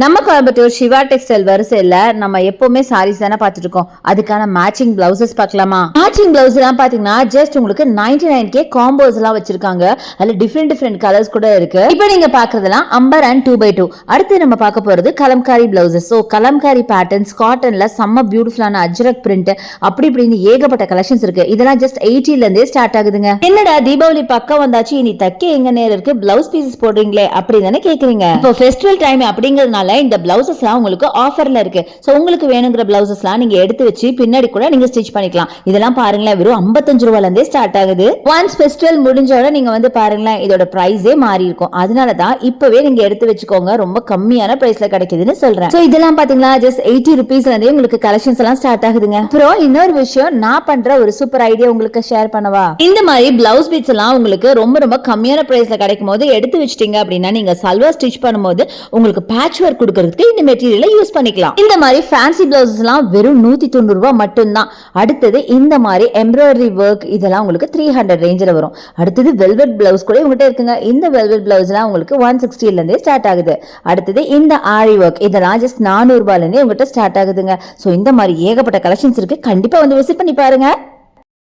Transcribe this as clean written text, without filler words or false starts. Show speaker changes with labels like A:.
A: நம்ம கோயம்புத்தூர் சிவா டெக்ஸ்டைல் வரிசையில நம்ம எப்பவுமே சாரீஸ் தானே பார்த்துட்டு இருக்கோம். அதுக்கான மேட்சிங் பிளவுசஸ் பார்க்கலாமா? மேட்சிங் பிளவுஸ் எல்லாம் பாத்தீங்கன்னா ஜஸ்ட் உங்களுக்கு 99K காம்போஸ் எல்லாம் வச்சிருக்காங்க. அதுல டிஃப்ரெண்ட் கலர்ஸ் கூட இருக்கு. இப்போ நீங்க பாக்குறதெல்லாம் அம்பர் அண்ட் 2x2. அடுத்து நம்ம பார்க்க போறது Kalamkari blouses. So Kalamkari patterns காட்டன்ல செம்ம பியூட்டிஃபுல்லான அஜ்ரக் பிரிண்ட் அப்படி இப்படின்னு ஏகப்பட்ட கலெக்ஷன்ஸ் இருக்கு. இதெல்லாம் ஜஸ்ட் 80ல இருந்தே ஸ்டார்ட் ஆகுதுங்க. என்னடா தீபாவளி பக்கம் வந்தாச்சு, இனி தைக்க எங்க நேரம் இருக்கு, பிளவுஸ் பீசஸ் போடுறீங்களே அப்படின்னு தானே கேக்குறீங்க. இப்போ ஃபெஸ்டிவல் டைம் அப்படிங்கிறதுனால இந்த பிளவுசஸ்லாம் உங்களுக்கு ஆஃபர்ல இருக்கு. சோ உங்களுக்கு வேணுங்கிற பிளவுசஸ்லாம் நீங்க எடுத்து வச்சு பின்னாடி கூட நீங்க ஸ்டிச் பண்ணிக்கலாம். இதெல்லாம் பாருங்களேன், வெறும் 55 ரூபாயில இருந்தே ஸ்டார்ட் ஆகுது. ஒன்ஸ் ஃபெஸ்டிவல் முடிஞ்சோட நீங்க வந்து பாருங்களேன், இதோட பிரைஸே மாறி இருக்கும். அதனால தான் இப்பவே நீங்க எடுத்து வச்சுக்கோங்க, ரொம்ப கம்மியான பிரைஸ்ல கிடைக்குதுன்னு சொல்றேன். சோ இதெல்லாம் பாத்தீங்களா ஜஸ்ட் 80 ரூபீஸ்ல இருந்தே உங்களுக்கு கலெக்ஷன்ஸ் எல்லாம் ஸ்டார்ட் ஆகுதுங்க. அப்புறம் இன்னொரு விஷயம், நான் பண்ற ஒரு சூப்பர் ஐடியா உங்களுக்கு ஷேர் பண்ணவா? இந்த மாதிரி பிளவுஸ் பீட்ஸ் எல்லாம் உங்களுக்கு ரொம்ப கம்மியான பிரைஸ்ல கிடைக்கும் போது எடுத்து வச்சிட்டீங்க அப்படின்னா நீங்க சல்வார் ஸ்டிச் பண்ணும்போது உங்களுக்கு பேட்ச் ஒர்க் கொடுக்கிறதுக்கு இந்த மெட்டீரியலை யூஸ் பண்ணிக்கலாம். இந்த மாதிரி ஃபேன்சி பிளவுசஸ் எல்லாம் வெறும் 190 ரூபாய் மட்டும்தான். அடுத்தது இந்த மாதிரி எம்ப்ராய்டரி ஒர்க் இதெல்லாம் உங்களுக்கு 300 ரேஞ்சில் வரும். அடுத்தது வெல்வெட் பிளவுஸ் கூட உங்ககிட்ட இருக்குங்க. இந்த வெல்வெட் பிளவுஸ் எல்லாம் உங்களுக்கு 160ல இருந்தே ஸ்டார்ட் ஆகுது. அடுத்தது இந்த ஆரி ஒர்க் இதெல்லாம் ஜஸ்ட் 400 ரூபாயில இருந்தே உங்ககிட்ட ஸ்டார்ட் ஆகுதுங்க. சோ இந்த மாதிரி ஏகப்பட்ட கலெக்ஷன்ஸ் இருக்கு. கண்டிப்பா வந்து விசிட் பண்ணி பாருங்க.